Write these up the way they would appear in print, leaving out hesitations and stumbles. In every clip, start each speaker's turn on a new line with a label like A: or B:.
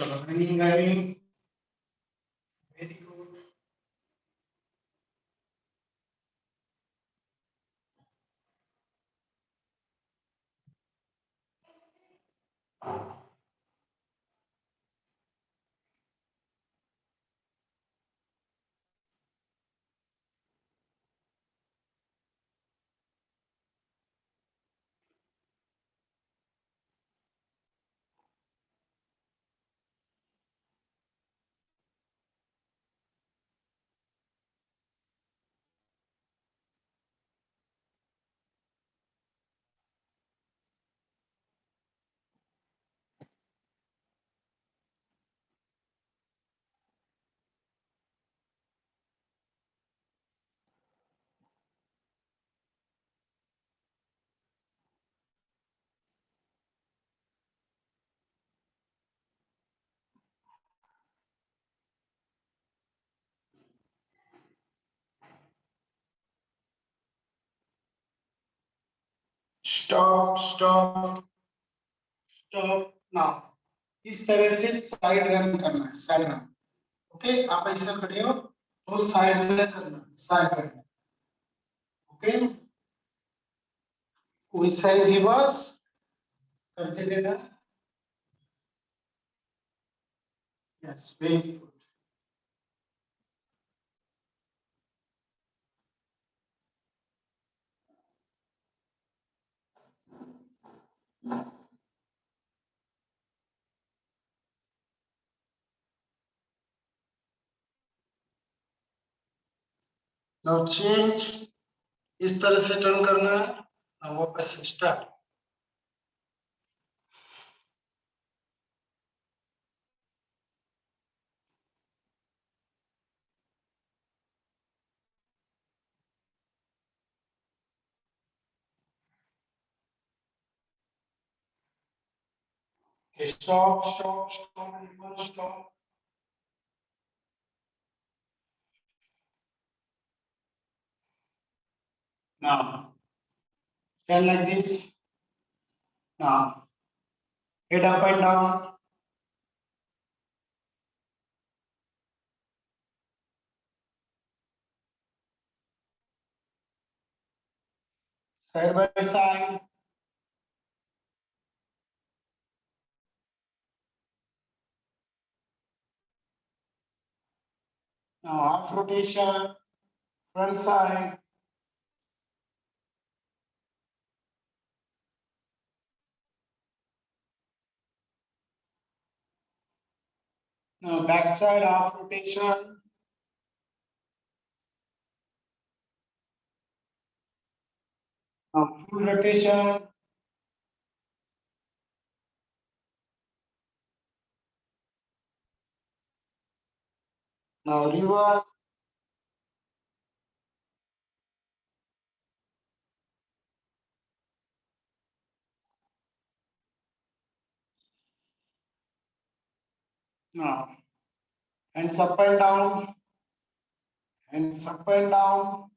A: चलो हनिंग हनिंग very good stop stop stop now इस तरह से साइड रन करना है साइड रन ओके आप ऐसा खड़े हो तो साइड रन करना साइड रन ओके वैसा ही रिवर्स करते रहना yes very good now change इस तरह से टर्न करना है नाउ वापस start stop stop stop reverse stop now stand like this now head up and down side by side now half rotation front side now back side half rotation now full rotation now reverse now hands up and down hands up and down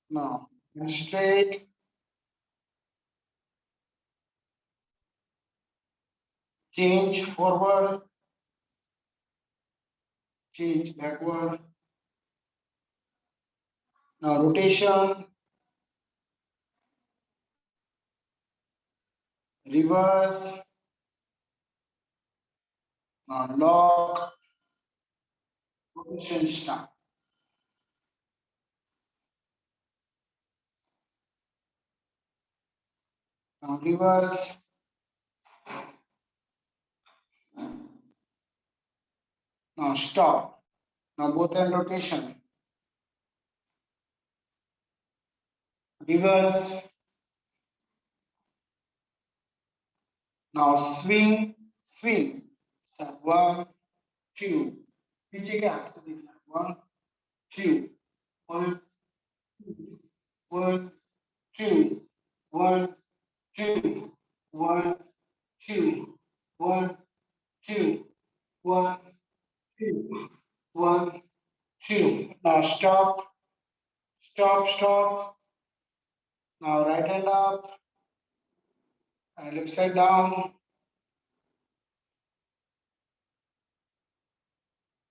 A: now and straight change forward change backward now rotation reverse now lock rotation start now reverse now stop now both hand rotation reverse now swing swing start 1 2 पीछे क्या आपको देखना है 1 2 1 1 2 1 2 1 2 1 2 1, 2, 1, 2. Now stop, stop, stop. Now right hand up and left side down.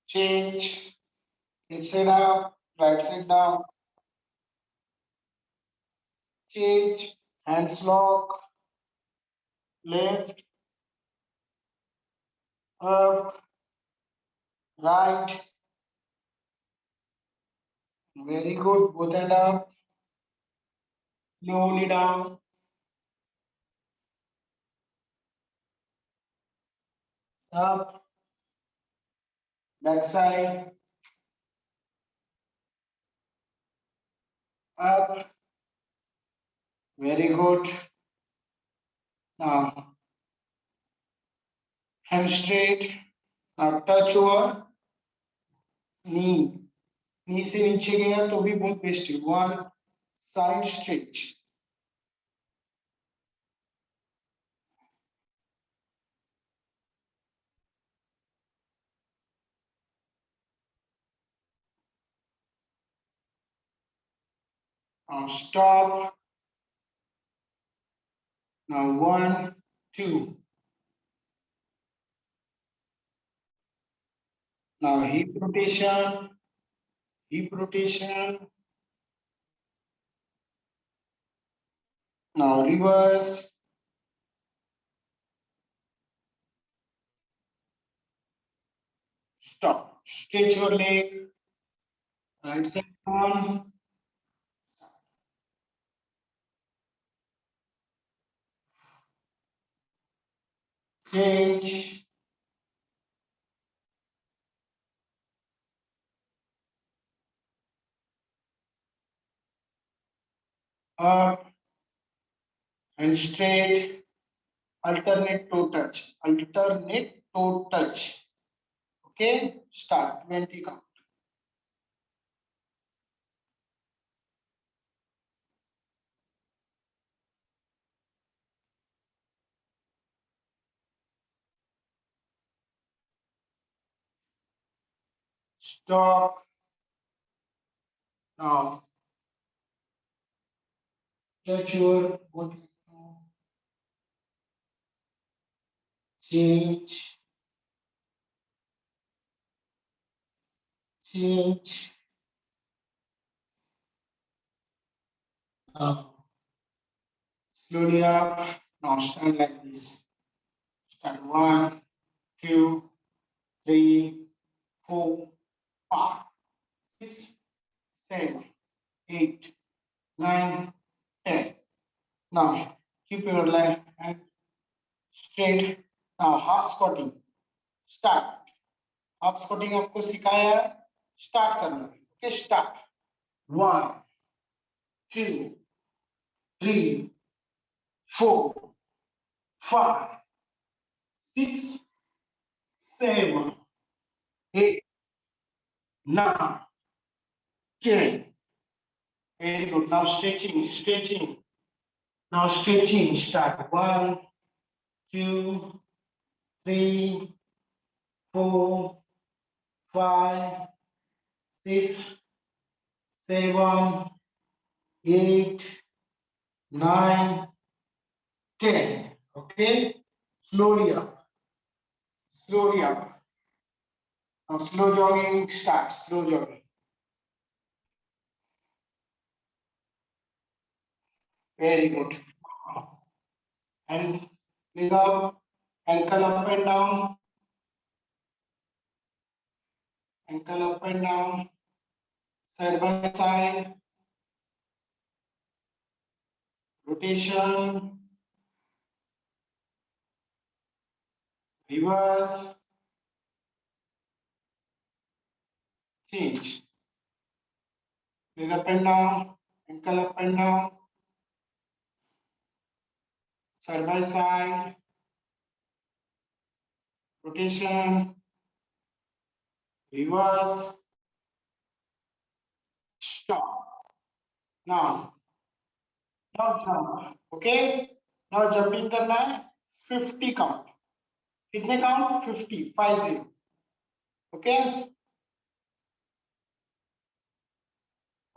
A: Change. Left side up, right side down. Change. Hands lock. Left, up, right. Very good. Both hand up. Slowly down. Up. Back side. Up. Very good. Now hand straight. Now touch over knee. नी से नीचे गया तो भी बहुत best है one side stretch now stop now 1 2 now hip rotation now reverse stop stretch your leg right side on change up and straight alternate toe touch okay start 20 count stop now touch your both change change slowly up now stand like this stand 1 2 3 4 5 6 7 8 9 10 now keep your leg and straight now half squatting start half squatting आपको सिखाया है start करना है okay start 1 2 3 4 5 6 7 8 9 10 very good now stretching now stretching start 1 2 3 4 5 6 7 8 9 10 okay slowly up now slow jogging start slow jogging very good and leg up ankle up and down ankle up and down side by side rotation reverse change leg up and down ankle up and down side by side rotation reverse stop now now jump okay now jumping करना है 50 count कितने count 50 50 Okay.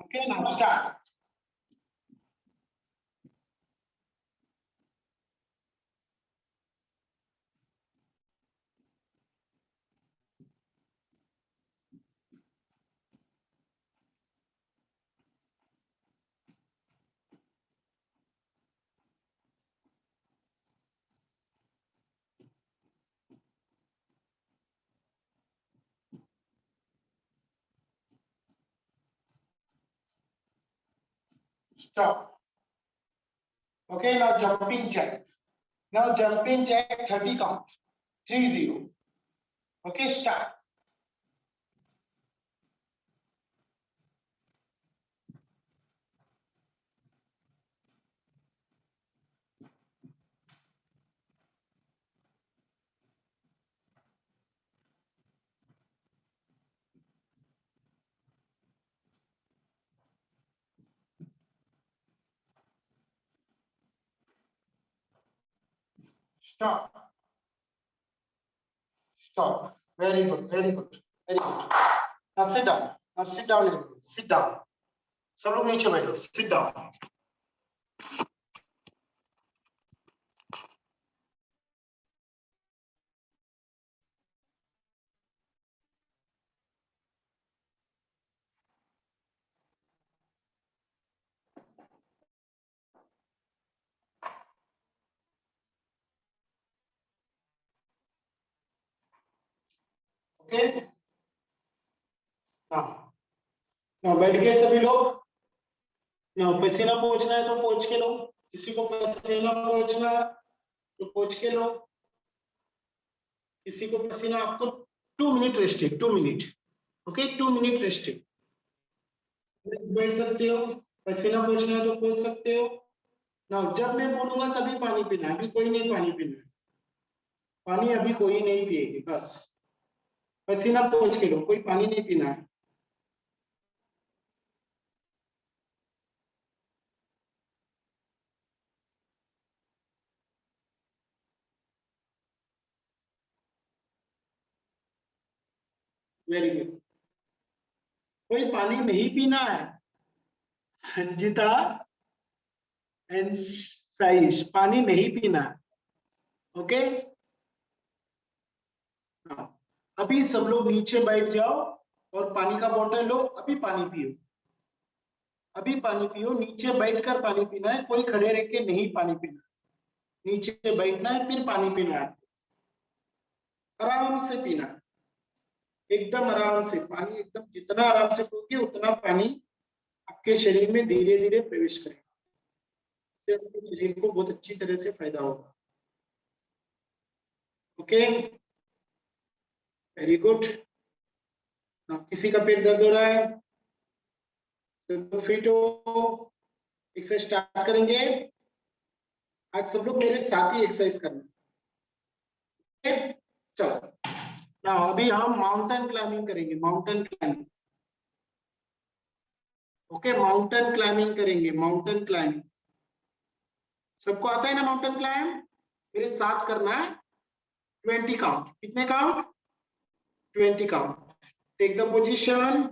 A: Okay, now start. Stop. Okay, now jumping jack. Now jumping jack 30 count. 30. Okay, start. Stop. Stop. Very good. Very good. Very good. Now sit down. Now sit down, everyone. Sit down. सब लोग नीचे बैठो. Sit down. Okay. Now. Now बैठ गए सभी लोग. Now पसीना पोंछना है तो पोंछ के लो. किसी को पसीना पोंछना है तो पोंछ के लो. किसी को पसीना आपको 2 मिनट रेस्ट है. 2 मिनट. ओके 2 मिनट रेस्ट है. बैठ सकते हो. पसीना पोंछना है तो पोंछ सकते हो. ना जब मैं बोलूंगा तभी पानी पीना है. अभी कोई नहीं पानी पीना है. पानी अभी कोई नहीं पिएगी. बस पसीना पोंछ के लो. कोई पानी नहीं पीना है. Very good. कोई पानी नहीं पीना है. संजीता एंड साइश पानी नहीं पीना है. ओके. अभी सब लोग नीचे बैठ जाओ और पानी का बोतल लो. अभी पानी पियो. अभी पानी पियो. नीचे बैठकर पानी पीना है. कोई खड़े रह के नहीं पानी पीना. नीचे बैठना है फिर पानी पीना है. आराम से पीना. एकदम आराम से पानी. एकदम जितना आराम से पियोगे उतना पानी आपके शरीर में धीरे धीरे प्रवेश करेगा. इससे आपके शरीर को बहुत अच्छी तरह से फायदा होगा. ओके. Very good. किसी का पेट दर्द हो रहा है तो फिट हो. एक्सरसाइज स्टार्ट करेंगे. आज सब लोग मेरे साथ ही एक्सरसाइज करना. Okay? चलो. ना अभी हम माउंटेन क्लाइंबिंग करेंगे. Mountain climbing. Okay mountain climbing करेंगे. माउंटेन क्लाइंबिंग सबको आता है ना. माउंटेन क्लाइंब मेरे साथ करना है. 20 काउंट. कितने count? 20 count. Take the position.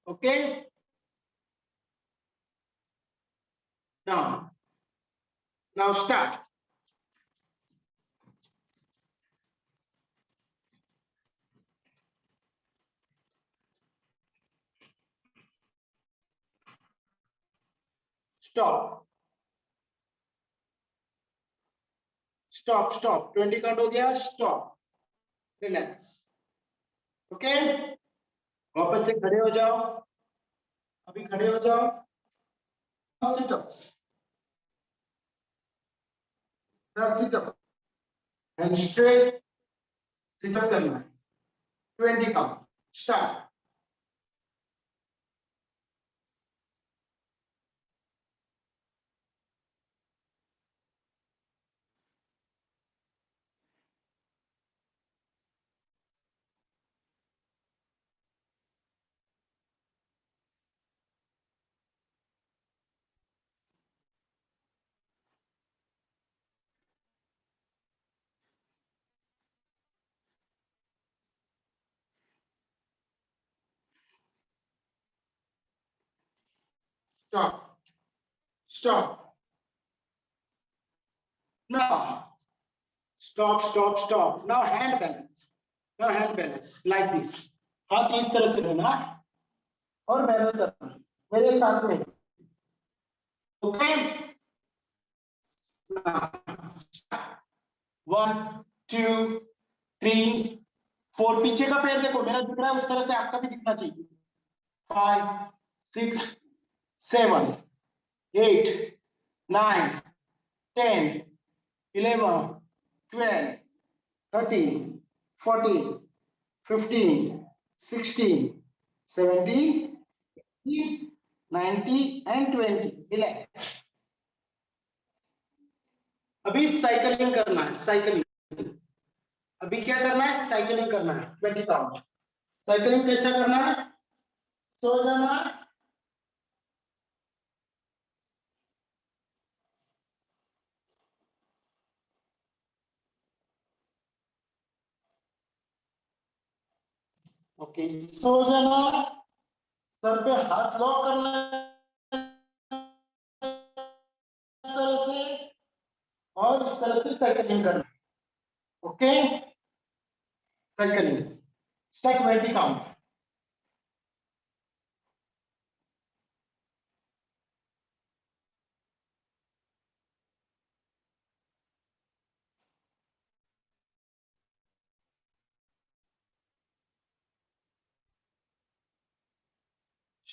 A: Okay. Now now start. Stop. Stop. Stop. 20 count हो गया. स्टॉप. रिलैक्स. ओके. वापस से खड़े हो जाओ. अभी खड़े हो जाओ. Situps. 10 situp and straight situps करना है. 20 count. Start. stop, stop. Now, stop, stop, stop. Now hand balance. Now hand balance like this. हाथ इस तरह से लेना और बैलेंस करना मेरे साथ में. Okay. Now, 1, 2, 3, 4. पीछे का पैर देखो मेरा दिख रहा है उस तरह से आपका भी दिखना चाहिए. 5, 6, 7, 8, 9, 10, 11, 12, 13, 14, 15, 16, 17, 18, 19 and 20. Relax. अभी साइकिलिंग करना है. साइकिलिंग अभी क्या करना है? साइकिलिंग करना है. 20 काउंट. साइकिलिंग कैसा करना है? सो जाना. ओके, सो जाना. सर पे हाथ लॉक करना है इस तरह से और इस तरह से साइकिलिंग करना. Okay, cycling. Start 20 count.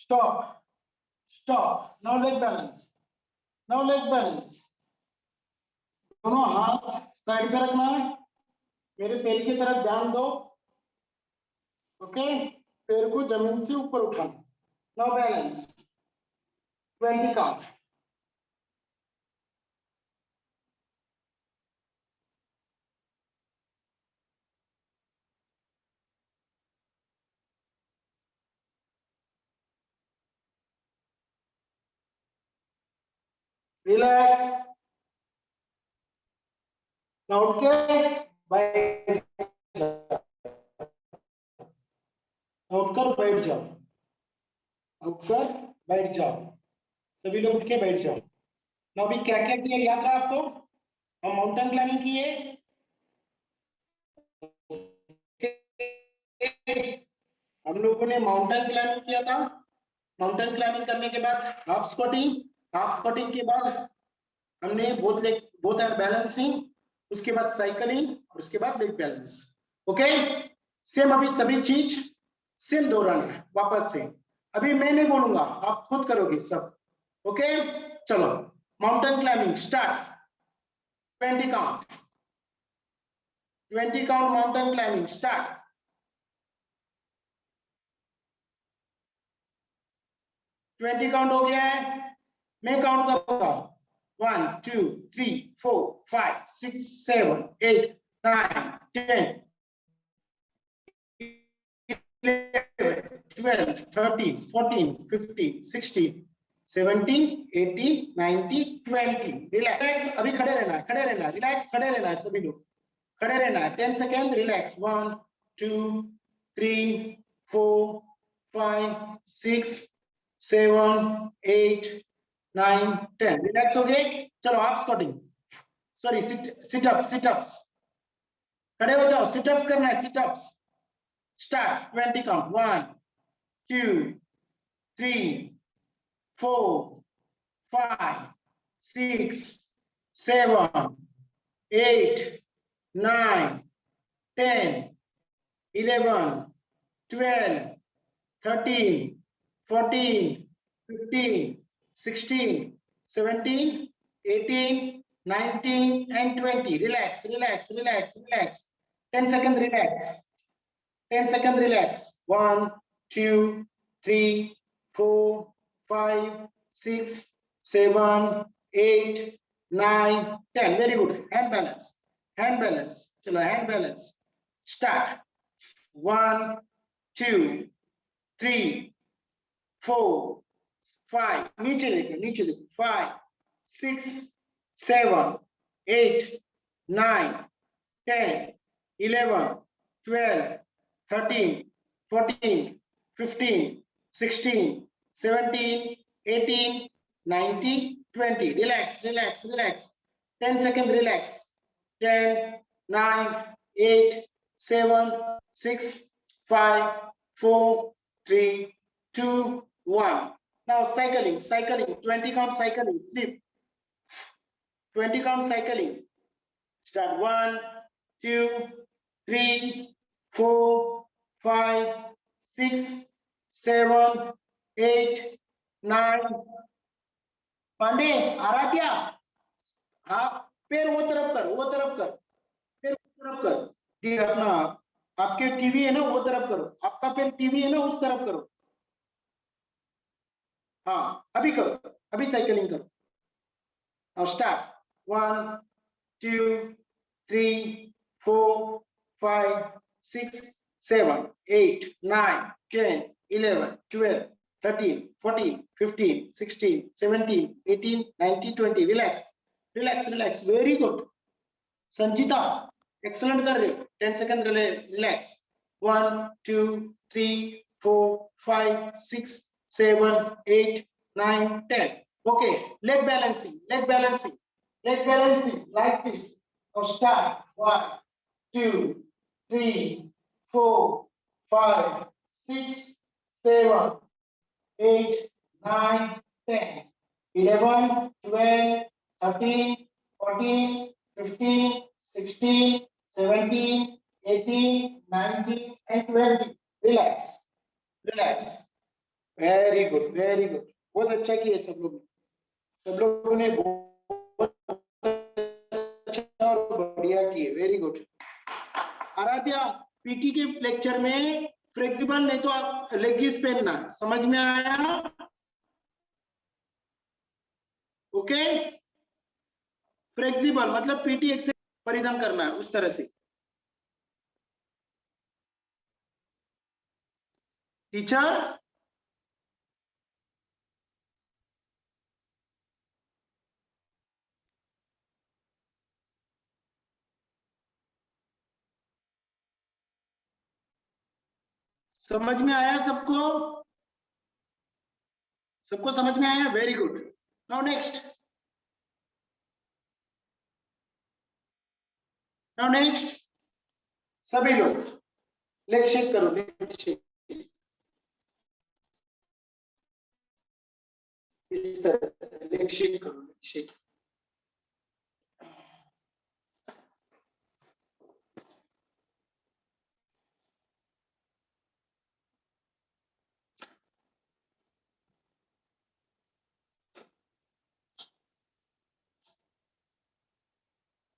A: Stop. Stop. Now leg balance. Now leg balance. दोनों हाथ साइड पे रखना है. मेरे पैर की तरफ ध्यान दो. ओके, पैर को जमीन से ऊपर उठाना. Now balance. 20 count. Relax. Now उठ के बैठ जाओ. उठकर बैठ जाओ. उठकर बैठ जाओ. सभी लोग उठ के बैठ जाओ. नाउ अभी क्या क्या किया याद रहा आपको? हम माउंटेन क्लाइंबिंग किए. हम लोगों ने माउंटेन क्लाइंबिंग किया था. माउंटेन क्लाइंबिंग करने के बाद हाफ स्क्वाटिंग. हाफ स्क्वाटिंग के बाद हमने बोथ एंड बैलेंसिंग. उसके बाद साइकिलिंग और उसके बाद लेग बैलेंस. ओके, सेम अभी सभी चीज सेम दोहराना है वापस से. अभी मैं नहीं बोलूंगा, आप खुद करोगे सब. ओके, चलो mountain climbing start. 20 count. 20 count mountain climbing start. 20 count हो गया है. मैं काउंट करूंगा. 1, 2, 3, 4, 5, 6, 7, 8, 9, 10, 11, 12, 13, 14, 15, 16, 17, 18, 19, 20. रिलैक्स. अभी खड़े रहना है. खड़े रहना है. रिलैक्स. खड़े रहना है. सभी लोग खड़े रहना है. 10 सेकेंड. रिलैक्स. 1, 2, 3, 4, 5, 6, 7, 8, 9, 10. रिलैक्स हो गए. चलो आप स्क्वाटिंग. Sorry, sit-ups. सिटअप्स. खड़े हो जाओ. सिटअप्स करना है. Sit-ups. Start. 20 count. 1, 2, 3, 4, 5, 6, 7, 8, 9, 10, 11, 12, 13, 14, 15, 16, 17, 18, 19 and 20. Relax, relax, relax, relax. 10 seconds relax. 10 seconds relax. 1, 2, 3, 4, 5, 6, 7, 8, 9, 10. Very good. Hand balance. Hand balance. Chalo, hand balance. Start. 1, 2, 3, 4, 5. नीचे देखो. 5, 6, 7, 8, 9, 10, 11, 12, 13, 14, 15, 16, 17, 18, 90, 20. Relax, relax, relax. 10 seconds, relax. 10, 9, 8, 7, 6, 5, 4, 3, 2, 1. Now cycling, cycling, 20 count cycling. Sleep. 20 count cycling. Start 1, 2, 3, 4, 5, 6, 7, 8, 9. Pandey Aaradhya, हाँ पैर वो तरफ कर, वो तरफ कर, पैर वो तरफ कर। जी अपना आपके टीवी है ना वो तरफ करो, आपका पैर टीवी है ना उस तरफ करो। हाँ अभी करो, अभी साइकिलिंग करो। Now start. 1, 2, 3, 4, 5, 6, 7, 8, 9, 10, 11, 12, 13, 14, 15, 16, 17, 18, 19, 20. Relax, relax, relax. Very good. Sanjita, excellent कर रहे हो. 10 seconds relax. 1, 2, 3, 4, 5, 6, 7, 8, 9, 10. Okay, leg balancing, leg balancing, leg balancing like this. Now start. 1, 2, 3, 4, 5, 6, 7, 8, 9, 10, 11, 12, 13, 14, 15, 16, 17, 18, 19, and 20. Relax, relax. Very good, very good. बहुत अच्छा किया सब लोगों ने बहुत अच्छा और बढ़िया किए. Very good. आराध्या, पीटी के लेक्चर में फ्लेक्सिबल नहीं तो आप लेगिस पहनना. समझ में आया? ओके. फ्लेक्सिबल मतलब पीटी एक्सेल परिधान करना है उस तरह से. टीचर समझ में आया सबको? सबको समझ में आया? Very good. Now next. Now next सभी लोग लेग शेक करो. लेग शेक इस तरह से लेग शेक करो. Leg shake.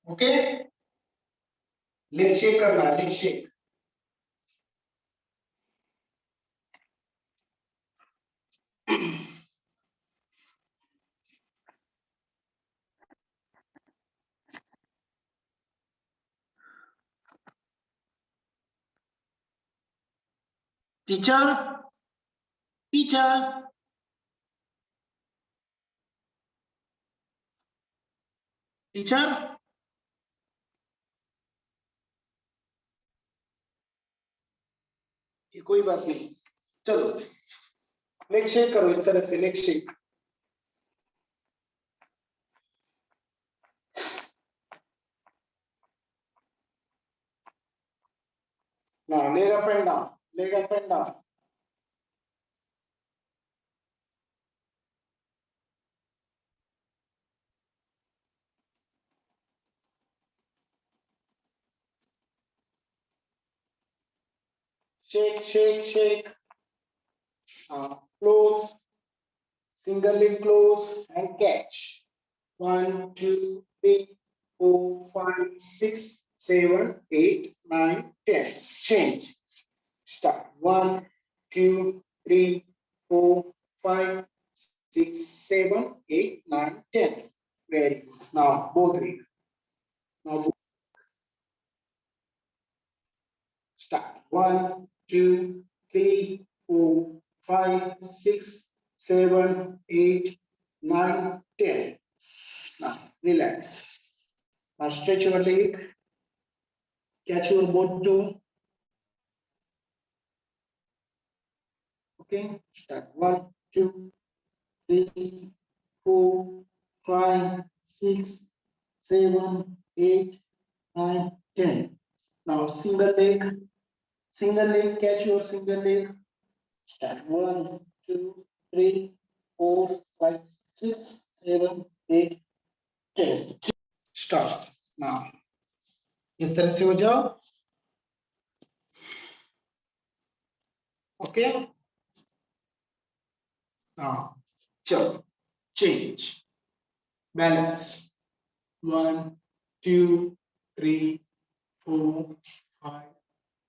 A: Okay. Leg shake करना. Leg shake. Teacher teacher teacher ये कोई बात नहीं. चलो लेग शेक करो इस तरह से. Leg shake. Now leg up and down. Leg up and down. Shake, shake, shake. Close. Single leg close and catch. 1, 2, 3, 4, 5, 6, 7, 8, 9, 10. Change. Start. 1, 2, 3, 4, 5, 6, 7, 8, 9, 10. Very good. Now both legs. Now start. 1, 2, 3, 4, 5, 6, 7, 8, 9, 10. Now relax. Now stretch your leg. Catch your both toe. Okay. Start. 1, 2, 3, 4, 5, 6, 7, 8, 9, 10. Now single leg, catch your single leg. Start 1, 2, 3, 4, 5, 6, 7, 8, 10. Stop. Now इस तरह से हो जाओ. Okay. Now चलो change. Balance. 1, 2, 3, 4, 5,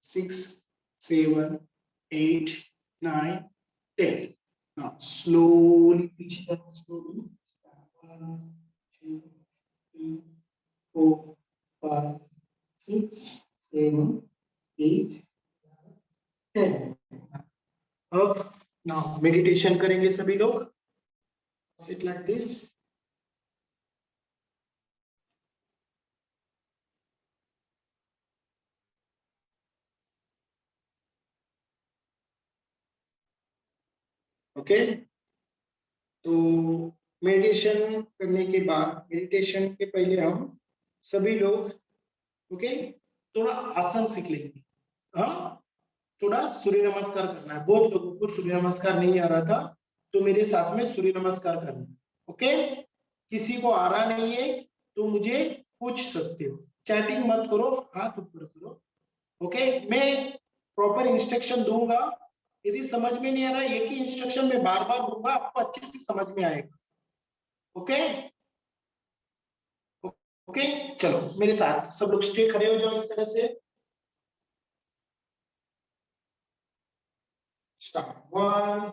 A: 6, 7, 8, 9, 10. Now slowly pitch down slowly. 1, 2, 3, 4, 5, 6, 7, 8, 10. अब now meditation करेंगे सभी लोग. Sit like this. ओके. तो मेडिटेशन करने के बाद, मेडिटेशन के पहले हम सभी लोग ओके थोड़ा आसन सीख लेंगे. हाँ, थोड़ा सूर्य नमस्कार करना है. बहुत लोगों को सूर्य नमस्कार नहीं आ रहा था, तो मेरे साथ में सूर्य नमस्कार करना. ओके. किसी को आ रहा नहीं है तो मुझे पूछ सकते हो. चैटिंग मत करो, हाथ ऊपर करो. ओके. मैं प्रॉपर इंस्ट्रक्शन दूंगा. यदि समझ में नहीं आ रहा, एक ही इंस्ट्रक्शन में बार बार दूंगा, आपको अच्छे से समझ में आएगा. ओके. ओके. चलो मेरे साथ सब लोग स्ट्रेट खड़े हो जाओ इस तरह से. स्टार्ट. 1.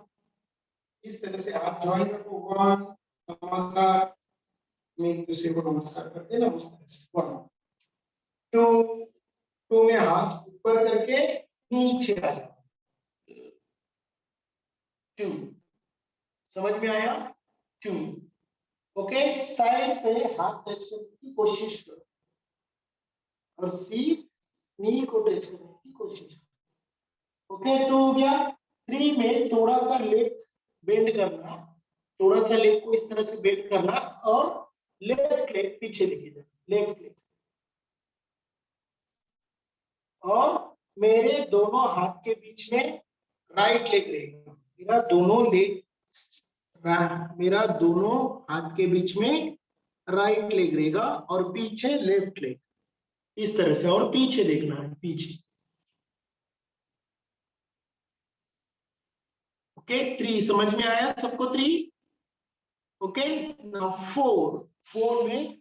A: इस तरह से हाथ ज्वाइन रखो. 1. नमस्कार. मैं एक दूसरे को नमस्कार करते ना उस तरह से. 1, 2. 2 में हाथ ऊपर करके नीचे आ जाओ. 2. समझ में आया? 2. ओके. साइड पे हाथ टच करने की कोशिश करो और सीट नी को टच करने की कोशिश करो. ओके. 2 हो गया. 3 में थोड़ा सा लेग बेंड करना. थोड़ा सा लेग को इस तरह से बेंड करना और लेफ्ट लेग पीछे लेके जाना. Left leg. और मेरे दोनों हाथ के बीच में राइट लेग रहेगा. मेरा दोनों हाथ के बीच में राइट लेग रहेगा और पीछे लेफ्ट लेग. इस तरह से. और पीछे देखना है, पीछे. ओके. 3 समझ में आया सबको? 3. ओके. नाउ 4. 4 में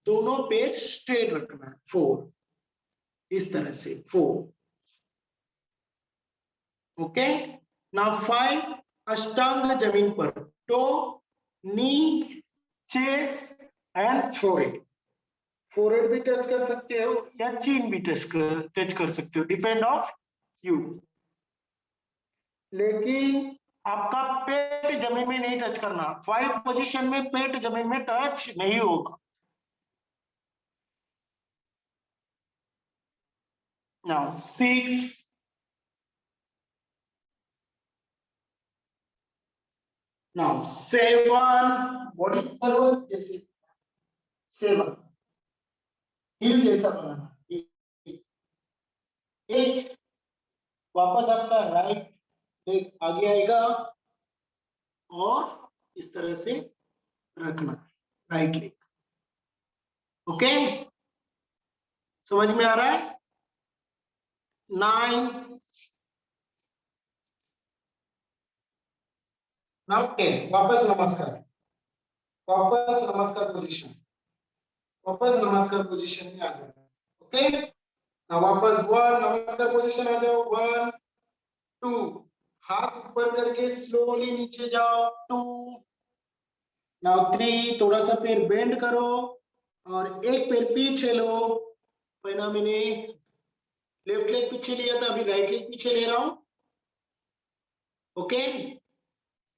A: दोनों पैर स्ट्रेट रखना है. 4 इस तरह से. 4. ओके. नाउ 5. अष्टांग जमीन पर. Toe, knee, chest and forehead. Forehead भी टच कर सकते हो या चीन भी टच कर सकते हो, डिपेंड ऑफ यू. लेकिन आपका पेट जमीन में नहीं टच करना. 5 पोजीशन में पेट जमीन में टच नहीं होगा. नाउ 6. नाउ 7. बॉडी पर जैसे 7 हिल जैसा बनाना. 8. वापस आपका राइट लेग आगे आएगा और इस तरह से रखना. Right leg. ओके. समझ में आ रहा है? 9. नाउ 10. वापस नमस्कार. वापस नमस्कार पोजीशन. वापस नमस्कार पोजीशन में आ जाओ. ओके. नाउ वापस 1. नमस्कार पोजीशन आ जाओ. 1, 2. हाथ ऊपर करके स्लोली नीचे जाओ. 2. नाउ 3. थोड़ा सा पैर बेंड करो और एक पैर पीछे लो. पहला मैंने लेफ्ट लेग पीछे लिया था, अभी राइट लेग पीछे ले रहा हूं. ओके.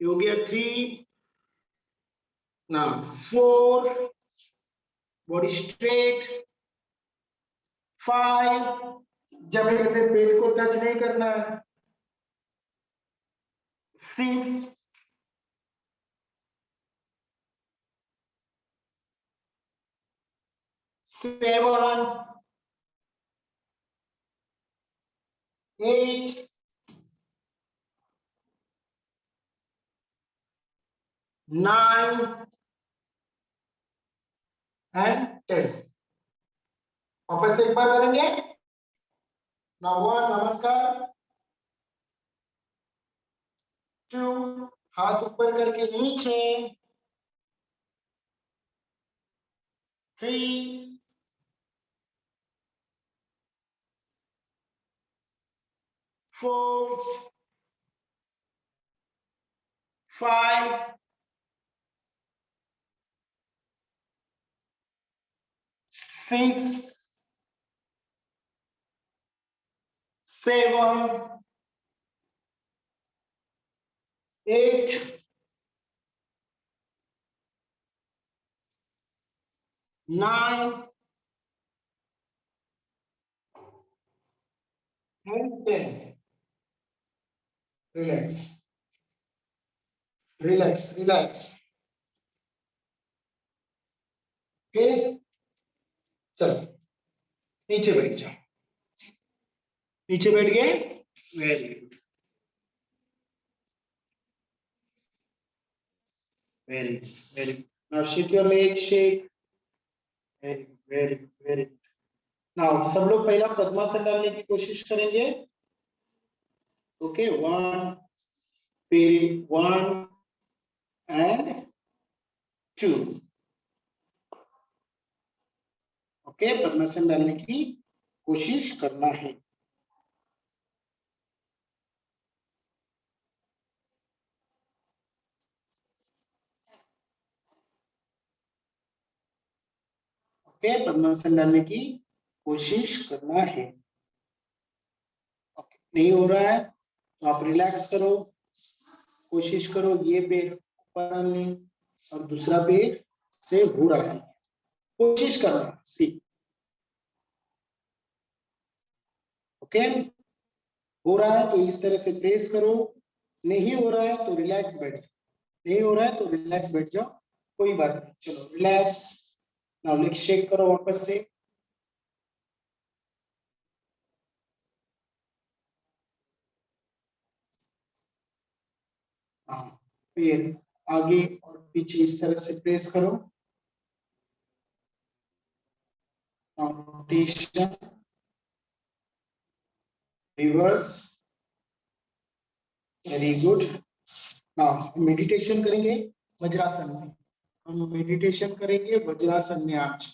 A: हो गया 3. नाउ 4. Body straight. 5. जमीन में पेट को टच नहीं करना है. 6. 7, 8, 9 and 10. वापस से एक बार करेंगे। नमस्कार। 2, हाथ ऊपर करके नीचे। 3, 4, 5, 6, 7, 8, 9 and 10. Relax. Relax, relax. Okay? चलो नीचे बैठ जाओ। नीचे बैठ गए? Very good, very good, very good. Now shake your leg, shake. Very good, very good, very good. Now सब लोग पहला पद्मासन डालने की कोशिश करेंगे। Okay, 1, 1 and 2. Okay, पद्मासन डालने की कोशिश करना है। ओके, पद्मासन डालने की कोशिश करना है। ओके, नहीं हो रहा है तो आप रिलैक्स करो, कोशिश करो ये पैर ऊपर डालने और दूसरा पैर से हो रहा है, कोशिश करना। सी ओके, हो रहा है तो इस तरह से प्रेस करो, नहीं हो रहा है तो रिलैक्स बैठ जाओ, नहीं हो रहा है तो रिलैक्स बैठ जाओ, कोई बात नहीं। चलो रिलैक्स। नाउ लेग शेक करो वापस से। हाँ, फिर आगे और पीछे इस तरह से प्रेस करो। Rotation, reverse, very good. Now meditation करेंगे वज्रासन में। हम मेडिटेशन करेंगे वज्रासन में आज।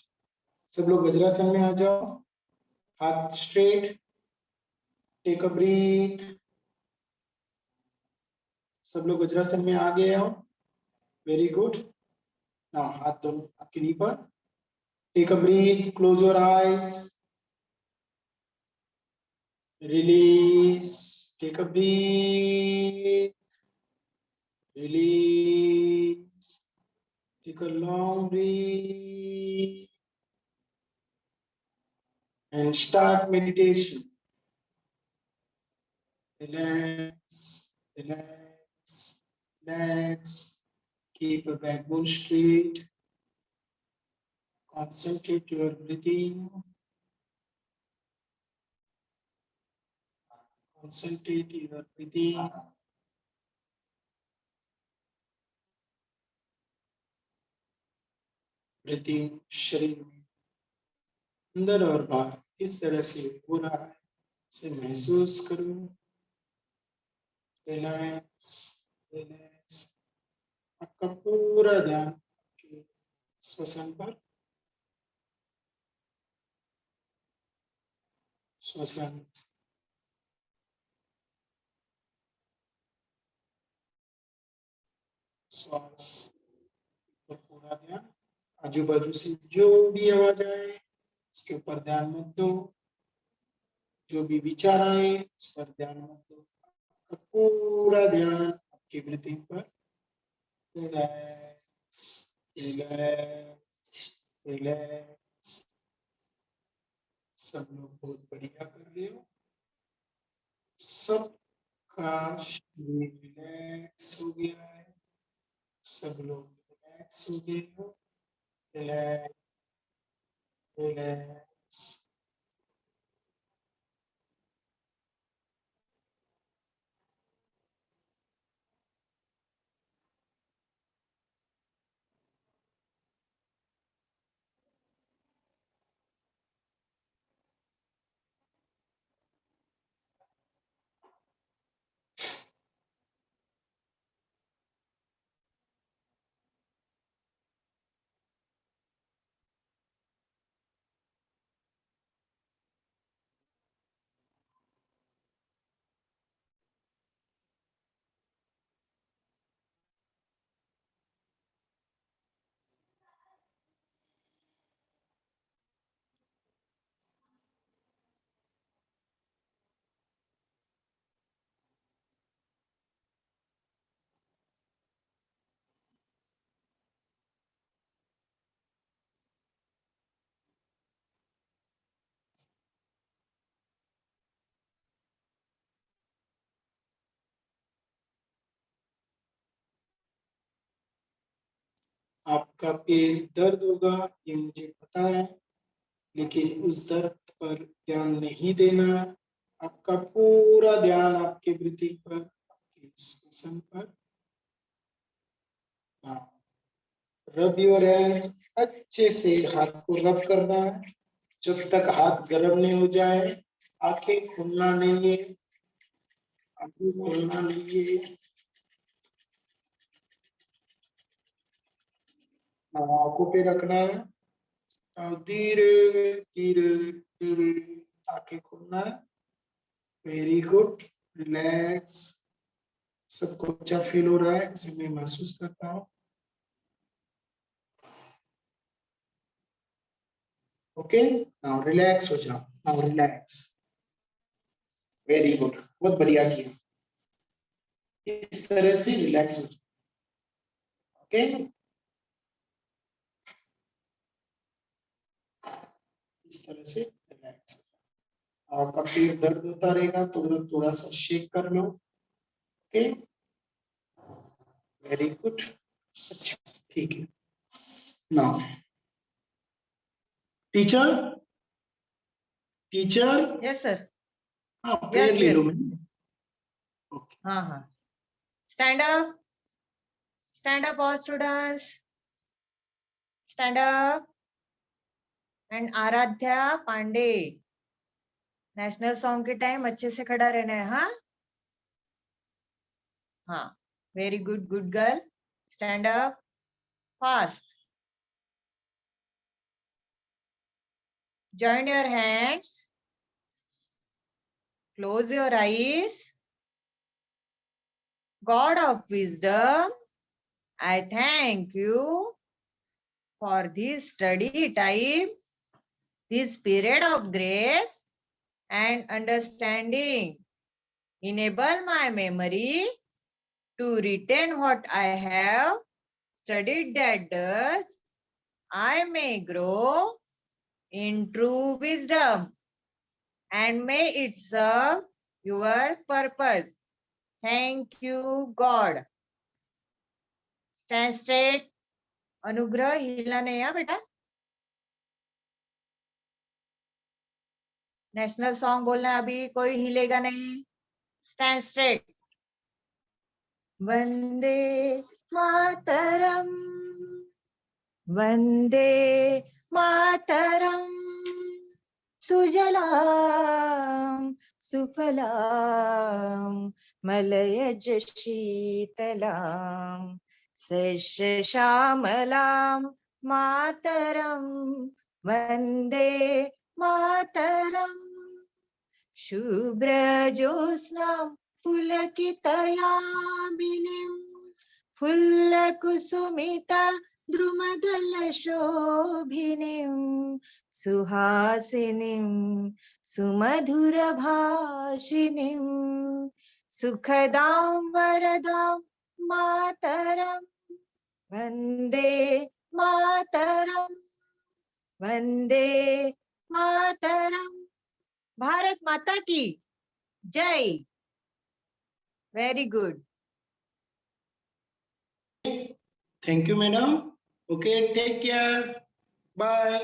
A: सब लोग वज्रासन में आ जाओ, हाथ स्ट्रेट, टेक अ ब्रीथ। सब लोग वज्रासन में आ गए हो, वेरी गुड। नाउ हाथ दोनों आपके नी पर, take a breath, close your eyes, release, take a breath, release, take a long breath and start meditation. Relax, relax, relax, keep your backbone straight, concentrate your breathing, concentrate your breathing. Breathing शरीर में अंदर और बाहर किस तरह से हो रहा है इसे महसूस करो। Relax, relax. आपका पूरा ध्यान श्वसन पर, श्वसन, श्वास पर पूरा ध्यान। आजू बाजू से जो भी आवाज आए उसके ऊपर ध्यान मत दो, जो भी विचार आए उस पर ध्यान मत दो। आपका पूरा ध्यान आपकी ब्रीथिंग पर। Relax, relax, relax. सब लोग बहुत बढ़िया कर रहे हो, सबका शरीर रिलैक्स हो गया है, सब लोग रिलैक्स हो गए हो। Relax, relax. आपका पेट दर्द होगा, ये मुझे पता है, लेकिन उस दर्द पर ध्यान नहीं देना। आपका पूरा ध्यान आपके ब्रीथिंग पर, आपके श्वसन पर। रब योर हैंड्स, अच्छे से हाथ को रब करना है जब तक हाथ गर्म नहीं हो जाए। आंखें खोलना नहीं है, आंखें खोलना नहीं है। आंखों पे रखना है और धीरे धीरे धीरे आंखें खोलना है। Very good, relax. सबको अच्छा फील हो रहा है, इसे मैं महसूस करता हूँ। ओके, नाउ रिलैक्स हो जाओ, नाउ रिलैक्स। वेरी गुड, बहुत बढ़िया किया। इस तरह से रिलैक्स हो जाओ। ओके, इस तरह से रिलैक्स हो जाओ। आपका पेट दर्द होता रहेगा तो थोड़ा सा शेक कर लो। ओके, वेरी गुड, अच्छा, ठीक है। Now teacher, teacher.
B: Yes sir.
A: हाँ,
B: यस
A: पेड़ ले लो
B: यस।
A: मैंने। ओके,
B: हाँ हाँ। Stand up, stand up all students, stand up. And Aaradhya Pandey, national song के टाइम अच्छे से खड़ा रहना है। हाँ हाँ, very good, good girl. Stand up fast, join your hands, close your eyes. God of wisdom, I thank you for this study time, this period of grace and understanding. Enable my memory to retain what I have studied, that thus I may grow in true wisdom and may it serve your purpose. Thank you, God. Stand straight. अनुग्रह हिलना नहीं है बेटा। National song बोलना है, अभी कोई हिलेगा नहीं। Stand straight. वंदे मातरम, वंदे मातरम, सुजलाम सुफलाम मलयज शीतलाम सस्यश्यामलाम मातरम, वंदे मातरम। शुभ्रज्योत्स्नां पुलकितयामिनीं फुल्लकुसुमिता द्रुमदलशोभिनीं सुहासिनीं सुमधुरभाषिणीं सुखदां वरदां मातरं, वन्दे मातरं, वन्दे मातरं। भारत माता की जय। Very good.
A: Thank you madam. Okay, take care, bye.